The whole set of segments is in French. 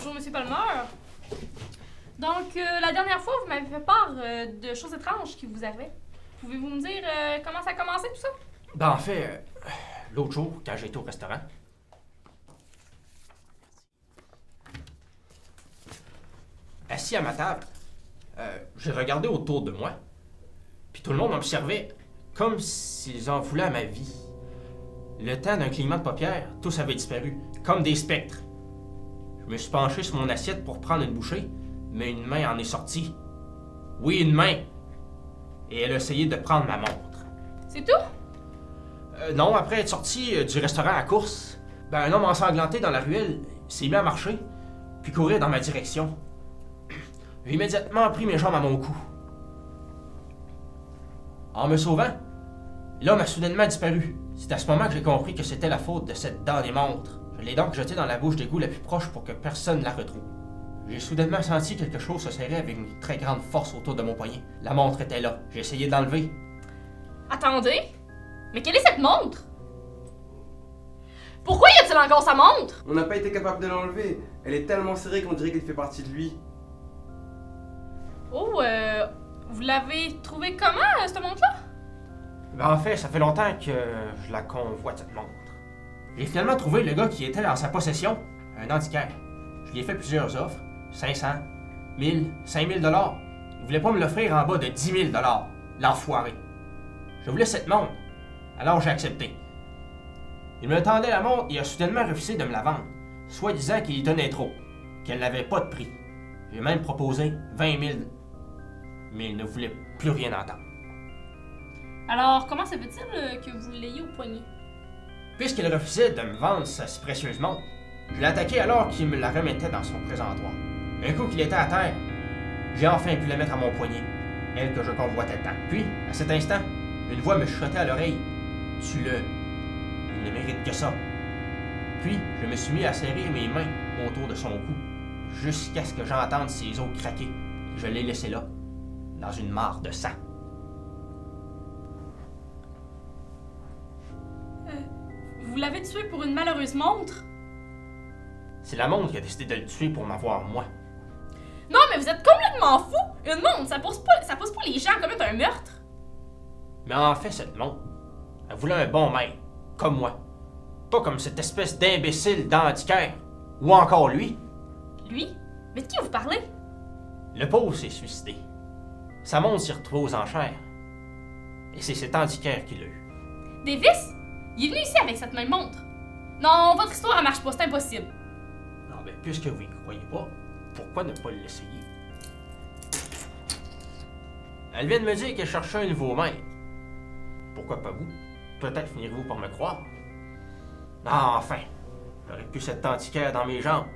Bonjour, Monsieur Palmer. Donc, la dernière fois, vous m'avez fait part de choses étranges qui vous arrivaient. Pouvez-vous me dire comment ça a commencé, tout ça? Ben, en fait, l'autre jour, quand j'étais au restaurant, assis à ma table, j'ai regardé autour de moi, puis tout le monde m'observait comme s'ils en voulaient à ma vie. Le temps d'un clignement de paupières, tous avaient disparu, comme des spectres. Je me suis penché sur mon assiette pour prendre une bouchée, mais une main en est sortie. Oui, une main! Et elle a essayé de prendre ma montre. C'est tout? Non, après être sorti du restaurant à course, un homme ensanglanté dans la ruelle s'est mis à marcher, puis courir dans ma direction. J'ai immédiatement pris mes jambes à mon cou. En me sauvant, l'homme a soudainement disparu. C'est à ce moment que j'ai compris que c'était la faute de cette dame des montres. Je l'ai donc jetée dans la bouche d'égout la plus proche pour que personne ne la retrouve. J'ai soudainement senti quelque chose se serrer avec une très grande force autour de mon poignet. La montre était là. J'ai essayé de l'enlever. Attendez, mais quelle est cette montre? Pourquoi y a-t-il encore sa montre? On n'a pas été capable de l'enlever. Elle est tellement serrée qu'on dirait qu'elle fait partie de lui. Oh, vous l'avez trouvée comment, cette montre-là? En fait, ça fait longtemps que je la convoite, cette montre. J'ai finalement trouvé le gars qui était en sa possession, un antiquaire. Je lui ai fait plusieurs offres, 500, 1000, 5000 $. Il voulait pas me l'offrir en bas de 10 000 $, l'enfoiré. Je voulais cette montre, alors j'ai accepté. Il me tendait la montre et a soudainement refusé de me la vendre, soi-disant qu'il y donnait trop, qu'elle n'avait pas de prix. J'ai même proposé 20 000, mais il ne voulait plus rien entendre. Alors, comment se fait-il que vous l'ayez au poignet? Puisqu'il refusait de me vendre sa si précieuse montre, je l'ai attaqué alors qu'il me la remettait dans son présentoir. Un coup qu'il était à terre, j'ai enfin pu la mettre à mon poignet, elle que je convoitais tant. Puis, à cet instant, une voix me chuchotait à l'oreille. « Tue-le, il ne mérite que ça. » Puis, je me suis mis à serrer mes mains autour de son cou, jusqu'à ce que j'entende ses os craquer. Je l'ai laissé là, dans une mare de sang. Vous l'avez tué pour une malheureuse montre? C'est la montre qui a décidé de le tuer pour m'avoir moi. Non, mais vous êtes complètement fou! Une montre, ça pousse pas les gens à commettre un meurtre! Mais en fait, cette montre, elle voulait un bon maître, comme moi. Pas comme cette espèce d'imbécile d'antiquaire. Ou encore lui. Lui? Mais de qui vous parlez? Le pauvre s'est suicidé. Sa montre s'est retrouvée aux enchères. Et c'est cet antiquaire qui l'a eu. Davis? Il est venu ici avec cette même montre. Non, votre histoire elle marche pas, c'est impossible. Non, mais puisque vous y croyez pas, pourquoi ne pas l'essayer? Elle vient de me dire qu'elle cherchait un nouveau maître. Pourquoi pas vous? Peut-être finirez-vous par me croire. Ah, enfin, j'aurais pu cet antiquaire dans mes jambes.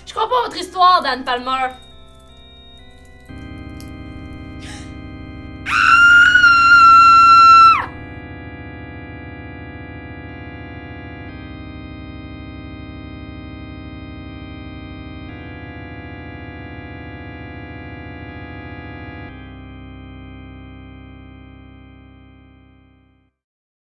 Je crois pas à votre histoire, Dan Palmer.